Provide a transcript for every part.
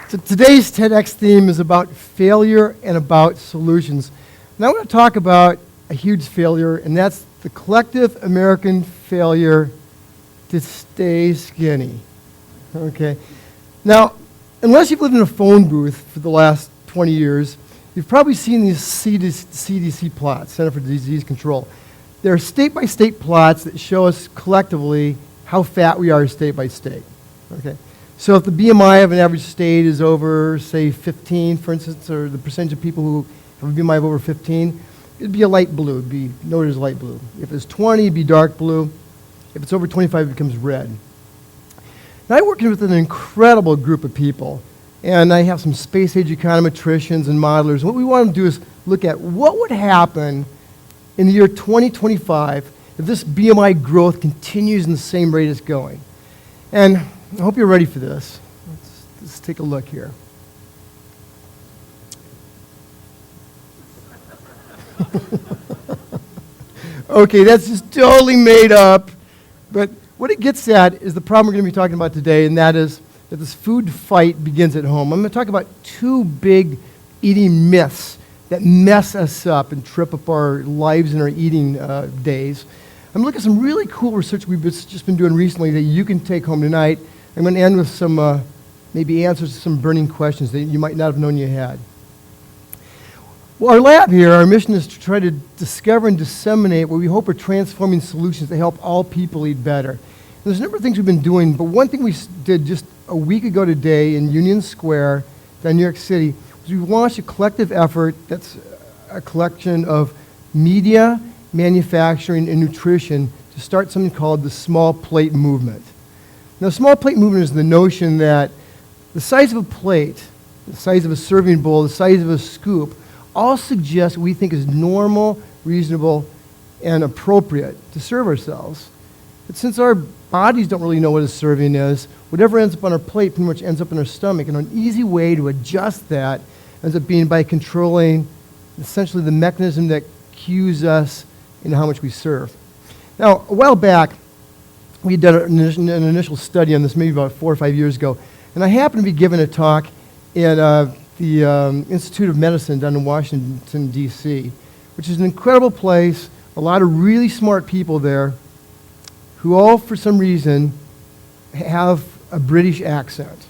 So today's TEDx theme is about failure and about solutions. And I want to talk about a huge failure, and that's the collective American failure to stay skinny. Okay. Now, unless you've lived in a phone booth for the last 20 years, you've probably seen these CDC plots, Center for Disease Control. They're state-by-state plots that show us collectively how fat we are state by state. Okay. So if the BMI of an average state is over, say, 15, for instance, or the percentage of people who have a BMI of over 15, it'd be a light blue. It'd be noted as light blue. If it's 20, it'd be dark blue. If it's over 25, it becomes red. Now, I work with an incredible group of people, and I have some space-age econometricians and modelers. What we want to do is look at what would happen in the year 2025 if this BMI growth continues in the same rate it's going. And I hope you're ready for this. Let's take a look here. Okay, that's just totally made up. But what it gets at is the problem we're going to be talking about today, and that is that this food fight begins at home. I'm going to talk about two big eating myths that mess us up and trip up our lives and our eating days. I'm going to look at some really cool research we've just been doing recently that you can take home tonight. I'm going to end with some maybe answers to some burning questions that you might not have known you had. Well, our lab here, our mission is to try to discover and disseminate what we hope are transforming solutions that help all people eat better. And there's a number of things we've been doing, but one thing we did just a week ago today in Union Square down in New York City was we launched a collective effort that's a collection of media, manufacturing, and nutrition to start something called the small plate movement. Now, small plate movement is the notion that the size of a plate, the size of a serving bowl, the size of a scoop, all suggest what we think is normal, reasonable, and appropriate to serve ourselves. But since our bodies don't really know what a serving is, whatever ends up on our plate pretty much ends up in our stomach. And an easy way to adjust that ends up being by controlling essentially the mechanism that cues us in how much we serve. Now, a while back, we had done an initial study on this maybe about 4 or 5 years ago, and I happened to be giving a talk at the Institute of Medicine down in Washington, D.C., which is an incredible place, a lot of really smart people there who all, for some reason, have a British accent.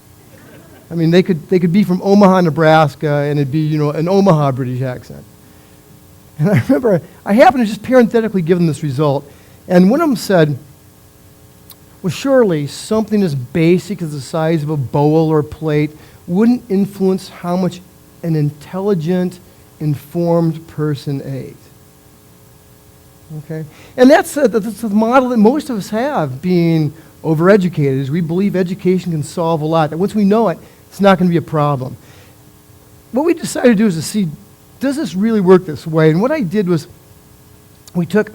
I mean, they could be from Omaha, Nebraska, and it'd be, an Omaha British accent. And I remember I happened to just parenthetically give them this result, and one of them said, well, surely something as basic as the size of a bowl or plate wouldn't influence how much an intelligent, informed person ate. Okay? And that's the model that most of us have, being overeducated, is we believe education can solve a lot, that once we know it, it's not going to be a problem. What we decided to do is to see, does this really work this way? And what I did was we took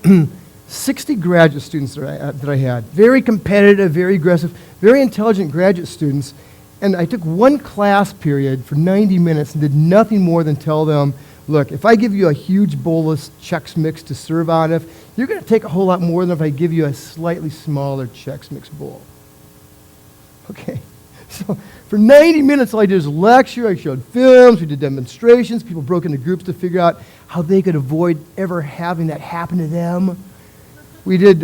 60 graduate students that I had, very competitive, very aggressive, very intelligent graduate students, and I took one class period for 90 minutes and did nothing more than tell them, look, if I give you a huge bowl of Chex Mix to serve out of, you're going to take a whole lot more than if I give you a slightly smaller Chex Mix bowl. Okay, so for 90 minutes, all I did was lecture, I showed films, we did demonstrations, people broke into groups to figure out how they could avoid ever having that happen to them. We did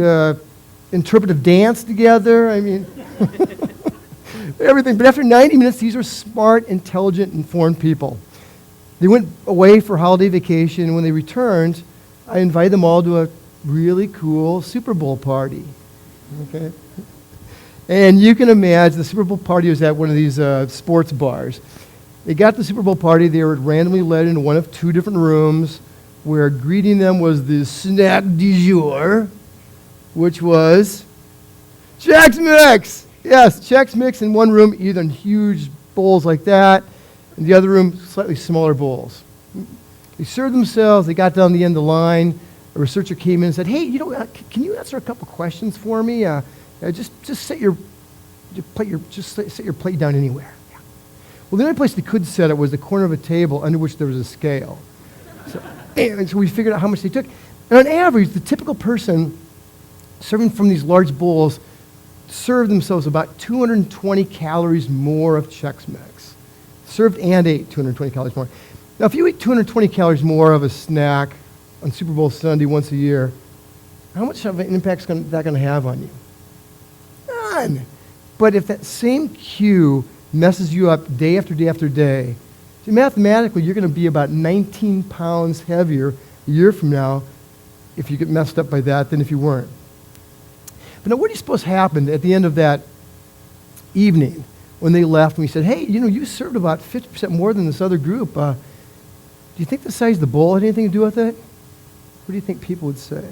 interpretive dance together, everything. But after 90 minutes, these were smart, intelligent, informed people. They went away for holiday vacation, and when they returned, I invited them all to a really cool Super Bowl party. Okay? And you can imagine the Super Bowl party was at one of these sports bars. They got to the Super Bowl party, they were randomly led into one of 2 different rooms where greeting them was the snack du jour, which was Chex Mix. Yes, Chex Mix in one room, either in huge bowls like that, in the other room, slightly smaller bowls. They served themselves, they got down the end of the line, a researcher came in and said, hey, can you answer a couple questions for me? Just set your plate down anywhere. Yeah. Well, the only place they could set it was the corner of a table under which there was a scale. So we figured out how much they took. And on average, the typical person serving from these large bowls served themselves about 220 calories more of Chex Mix. served and ate 220 calories more. Now, if you eat 220 calories more of a snack on Super Bowl Sunday once a year, how much of an impact is that going to have on you? None. But if that same cue messes you up day after day after day, see, mathematically, you're going to be about 19 pounds heavier a year from now if you get messed up by that than if you weren't. But now, what do you suppose happened at the end of that evening when they left and we said, hey, you served about 50% more than this other group. Do you think the size of the bowl had anything to do with it? What do you think people would say?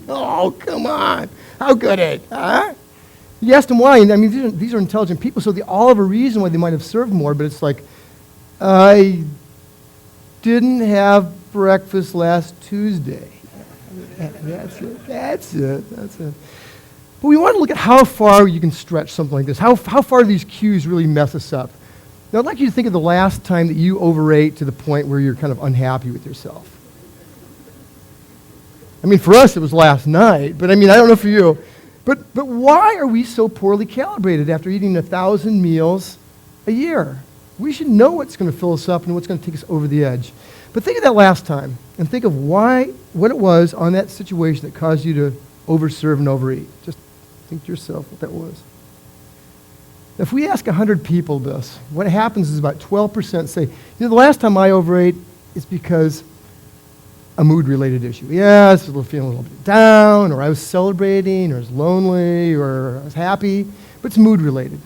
No, come on. How could it? Huh? You asked them why. I mean, these are intelligent people, so they all have a reason why they might have served more, but it's like, I didn't have breakfast last Tuesday. That's it. But we want to look at how far you can stretch something like this. How far do these cues really mess us up? Now, I'd like you to think of the last time that you overate to the point where you're kind of unhappy with yourself. I mean, for us, it was last night, but I don't know for you. But why are we so poorly calibrated after eating 1,000 meals a year? We should know what's going to fill us up and what's going to take us over the edge. But think of that last time, and think of what it was on that situation that caused you to overserve and overeat. Just think to yourself what that was. If we ask 100 people this, what happens is about 12% say, the last time I overate is because a mood-related issue. Yeah, I was feeling a little bit down, or I was celebrating, or I was lonely, or I was happy, but it's mood-related.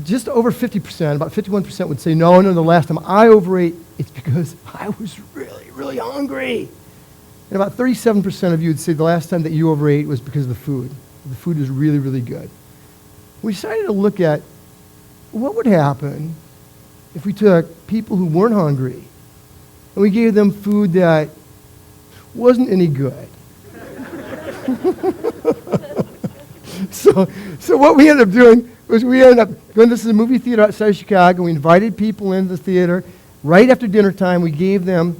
Just over 50%, about 51% would say, no, the last time I overate, it's because I was really, really hungry. And about 37% of you would say the last time that you overate was because of the food. The food was really, really good. We decided to look at what would happen if we took people who weren't hungry and we gave them food that wasn't any good. So what we ended up doing was we ended up going to the movie theater outside of Chicago. We invited people into the theater. Right after dinner time, we gave them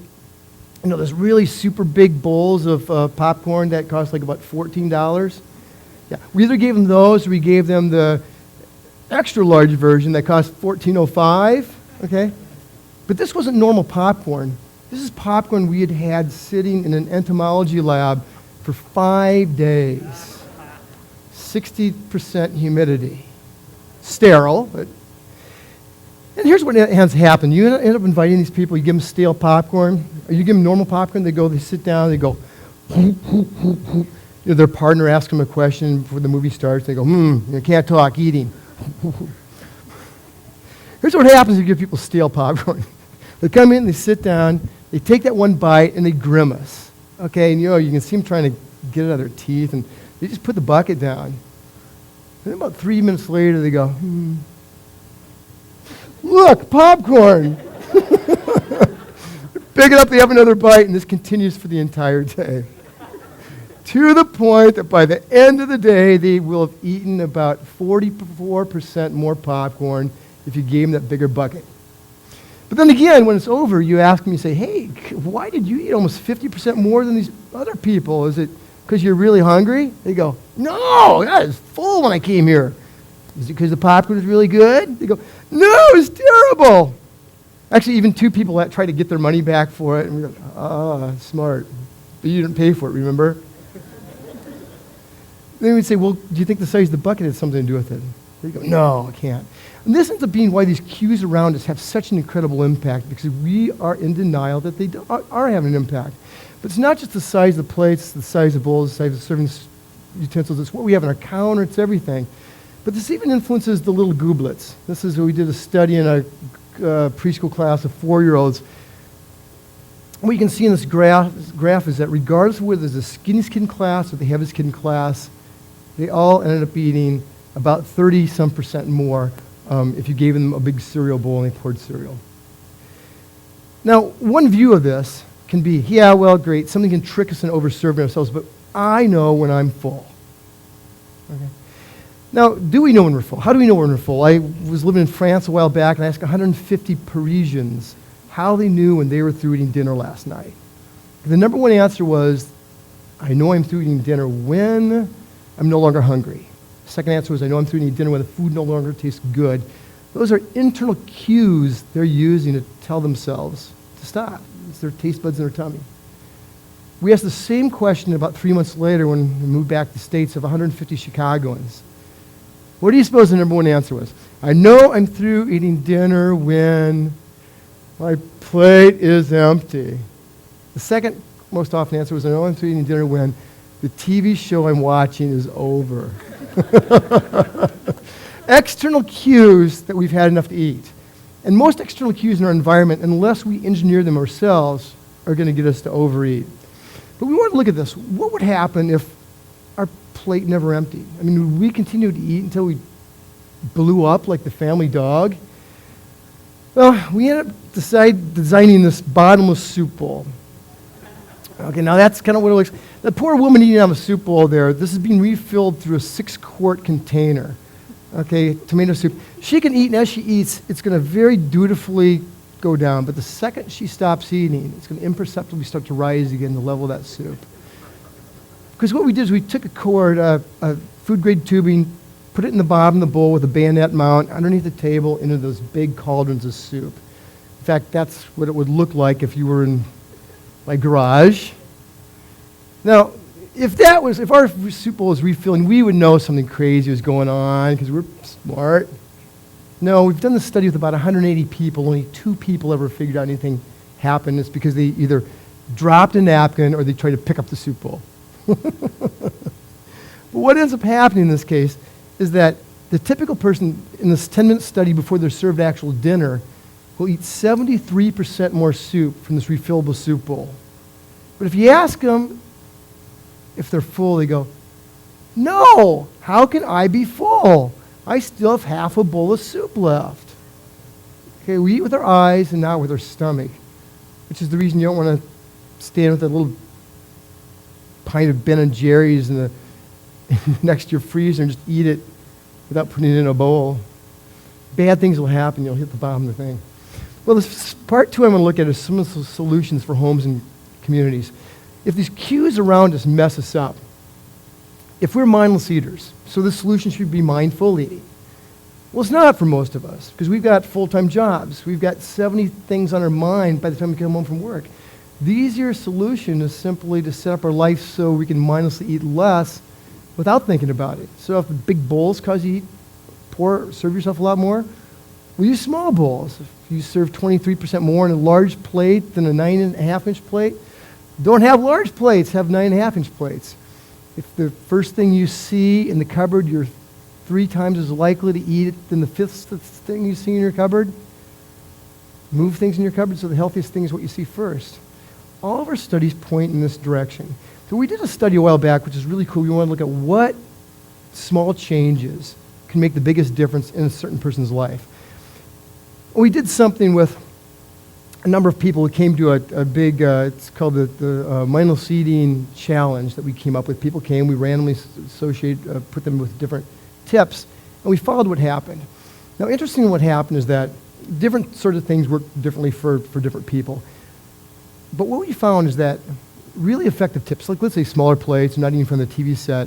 those really super big bowls of popcorn that cost like about $14. Yeah, we either gave them those or we gave them the extra large version that cost $14.05, okay? But this wasn't normal popcorn. This is popcorn we had had sitting in an entomology lab for 5 days. 60% humidity. Sterile, but... And here's what has happened. You end up inviting these people, you give them stale popcorn, or you give them normal popcorn, they sit down, they go, their partner asks them a question before the movie starts, they go, you can't talk, eating. Here's what happens if you give people stale popcorn. They come in, they sit down, they take that one bite, and they grimace. Okay, and you can see them trying to get it out of their teeth, and they just put the bucket down. And then about 3 minutes later, they go, look, popcorn. Pick it up, they have another bite, and this continues for the entire day. To the point that by the end of the day, they will have eaten about 44% more popcorn if you gave them that bigger bucket. But then again, when it's over, you ask them, you say, hey, why did you eat almost 50% more than these other people? Is it because you're really hungry? They go, no, I was full when I came here. Is it because the popcorn was really good? They go, no, it's terrible. Actually, even two people that try to get their money back for it, and we go, smart. But you didn't pay for it, remember? Then we'd say, well, do you think the size of the bucket has something to do with it? They go, no, I can't. And this ends up being why these cues around us have such an incredible impact, because we are in denial that they are having an impact. But it's not just the size of the plates, the size of bowls, the size of serving utensils. It's what we have on our counter. It's everything. But this even influences the little gooblets. This is we did a study in a preschool class of 4-year-olds. What you can see in this graph is that regardless of whether there's a skinny kid in class or the heaviest kid in class, they all ended up eating about 30-some% more if you gave them a big cereal bowl and they poured cereal. Now, one view of this can be, yeah, well, great, something can trick us into overserving ourselves, but I know when I'm full. Okay. Now, do we know when we're full? How do we know when we're full? I was living in France a while back, and I asked 150 Parisians how they knew when they were through eating dinner last night. The number one answer was, I know I'm through eating dinner when I'm no longer hungry. The second answer was, I know I'm through eating dinner when the food no longer tastes good. Those are internal cues they're using to tell themselves to stop. It's their taste buds in their tummy. We asked the same question about 3 months later when we moved back to the States of 150 Chicagoans. What do you suppose the number one answer was? I know I'm through eating dinner when my plate is empty. The second most often answer was, I know I'm through eating dinner when the TV show I'm watching is over. External cues that we've had enough to eat. And most external cues in our environment, unless we engineer them ourselves, are going to get us to overeat. But we want to look at this. What would happen if our plate never emptied? I mean, would we continue to eat until we blew up like the family dog? Well, we ended up designing this bottomless soup bowl. Okay, now that's kind of what it looks like. The poor woman eating out of a soup bowl there, this is being refilled through a 6-quart container. Okay, tomato soup. She can eat, and as she eats, it's going to very dutifully go down. But the second she stops eating, it's going to imperceptibly start to rise again, the level of that soup. Because what we did is we took a cord, food-grade tubing, put it in the bottom of the bowl with a bayonet mount underneath the table into those big cauldrons of soup. In fact, that's what it would look like if you were in my garage. Now, if our soup bowl was refilling, we would know something crazy was going on because we're smart. No, we've done this study with about 180 people. Only 2 people ever figured out anything happened. It's because they either dropped a napkin or they tried to pick up the soup bowl. But what ends up happening in this case is that the typical person in this 10-minute study before they're served actual dinner will eat 73% more soup from this refillable soup bowl. But if you ask them if they're full, they go, no, how can I be full? I still have half a bowl of soup left. Okay, we eat with our eyes and not with our stomach, which is the reason you don't want to stand with a little pint of Ben & Jerry's next to your freezer and just eat it without putting it in a bowl. Bad things will happen. You'll hit the bottom of the thing. Well, this part 2 I'm going to look at is some of the solutions for homes and communities. If these cues around us mess us up, if we're mindless eaters, so the solution should be mindful eating. Well, it's not for most of us because we've got full-time jobs. We've got 70 things on our mind by the time we come home from work. The easier solution is simply to set up our life so we can mindlessly eat less without thinking about it. So if the big bowls cause you eat serve yourself a lot more, we use small bowls. If you serve 23% more in a large plate than a 9.5-inch plate, don't have large plates, have 9.5-inch plates. If the first thing you see in the cupboard, you're 3 times as likely to eat it than the 5th thing you see in your cupboard. Move things in your cupboard so the healthiest thing is what you see first. All of our studies point in this direction. So we did a study a while back, which is really cool. We want to look at what small changes can make the biggest difference in a certain person's life. We did something with a number of people who came to a big, it's called the Mindless Eating Challenge that we came up with. People came, we randomly put them with different tips, and we followed what happened. Now, interesting what happened is that different sort of things work differently for different people. But what we found is that really effective tips, like let's say smaller plates, not eating from the TV set,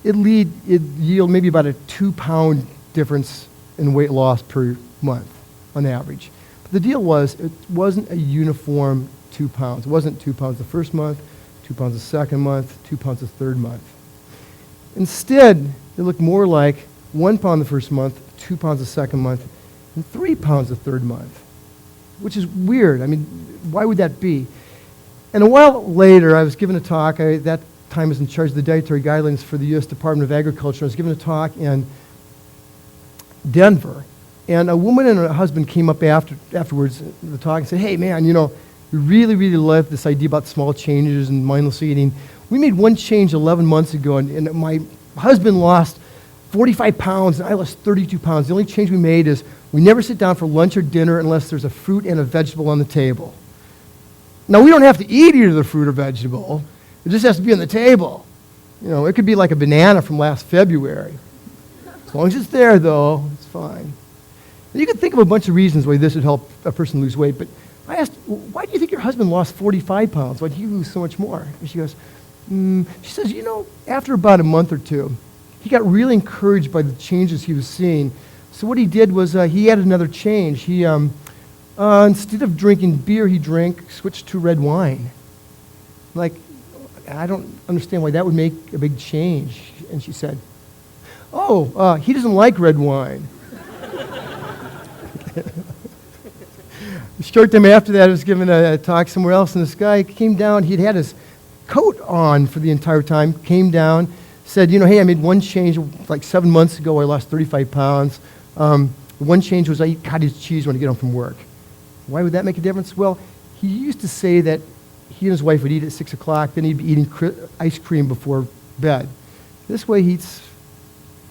it yield maybe about a 2-pound difference in weight loss per month on average. But the deal was, it wasn't a uniform 2 pounds. It wasn't 2 pounds the first month, 2 pounds the second month, 2 pounds the third month. Instead, it looked more like 1 pound the first month, 2 pounds the second month, and 3 pounds the third month, which is weird. I mean, why would that be? And a while later, I was given a talk. I, at that time, was in charge of the dietary guidelines for the U.S. Department of Agriculture. I was given a talk in Denver. And a woman and her husband came up afterwards in the talk and said, hey, man, you know, we really, really love this idea about small changes and mindless eating. We made one change 11 months ago, and my husband lost 45 pounds, and I lost 32 pounds. The only change we made is we never sit down for lunch or dinner unless there's a fruit and a vegetable on the table. Now, we don't have to eat either the fruit or vegetable. It just has to be on the table. You know, it could be like a banana from last February. As long as it's there, though, it's fine. And you could think of a bunch of reasons why this would help a person lose weight, but I asked, why do you think your husband lost 45 pounds? Why did he lose so much more? And she goes, she says, you know, after about a month or two, he got really encouraged by the changes he was seeing, So what he did was he added another change. He, instead of drinking beer, switched to red wine. Like, I don't understand why that would make a big change. And she said, oh, he doesn't like red wine. A short time after that, I was giving a talk somewhere else, and this guy came down. He'd had his coat on for the entire time, came down, said, hey, I made one change like 7 months ago. I lost 35 pounds. One change was I eat cottage cheese when I get home from work. Why would that make a difference? Well, he used to say that he and his wife would eat at 6 o'clock, then he'd be eating ice cream before bed. This way he eats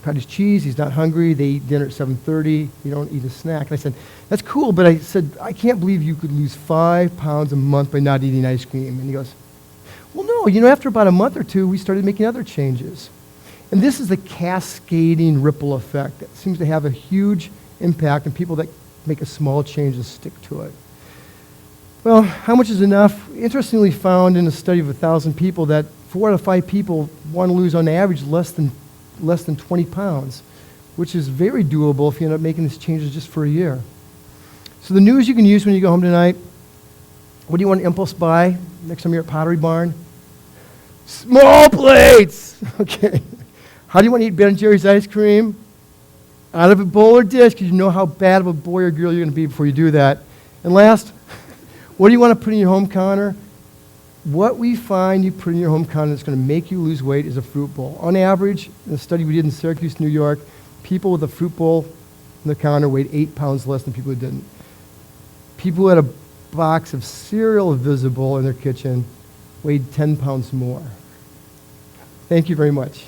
cottage cheese, he's not hungry, they eat dinner at 7:30, you don't eat a snack. And I said, that's cool, but I said, I can't believe you could lose 5 pounds a month by not eating ice cream. And he goes, well, no, after about a month or two, we started making other changes. And this is the cascading ripple effect that seems to have a huge impact on people that make a small change and stick to it. Well, how much is enough? Interestingly found in a study of 1,000 people that 4 out of 5 people want to lose on average less than 20 pounds, which is very doable if you end up making these changes just for a year. So the news you can use when you go home tonight, what do you want to impulse buy next time you're at Pottery Barn? Small plates! Okay. How do you want to eat Ben & Jerry's ice cream? Out of a bowl or dish, because you know how bad of a boy or girl you're going to be before you do that. And last, what do you want to put in your home counter? What we find you put in your home counter that's going to make you lose weight is a fruit bowl. On average, in a study we did in Syracuse, New York, people with a fruit bowl on the counter weighed 8 pounds less than people who didn't. People who had a box of cereal visible in their kitchen weighed 10 pounds more. Thank you very much.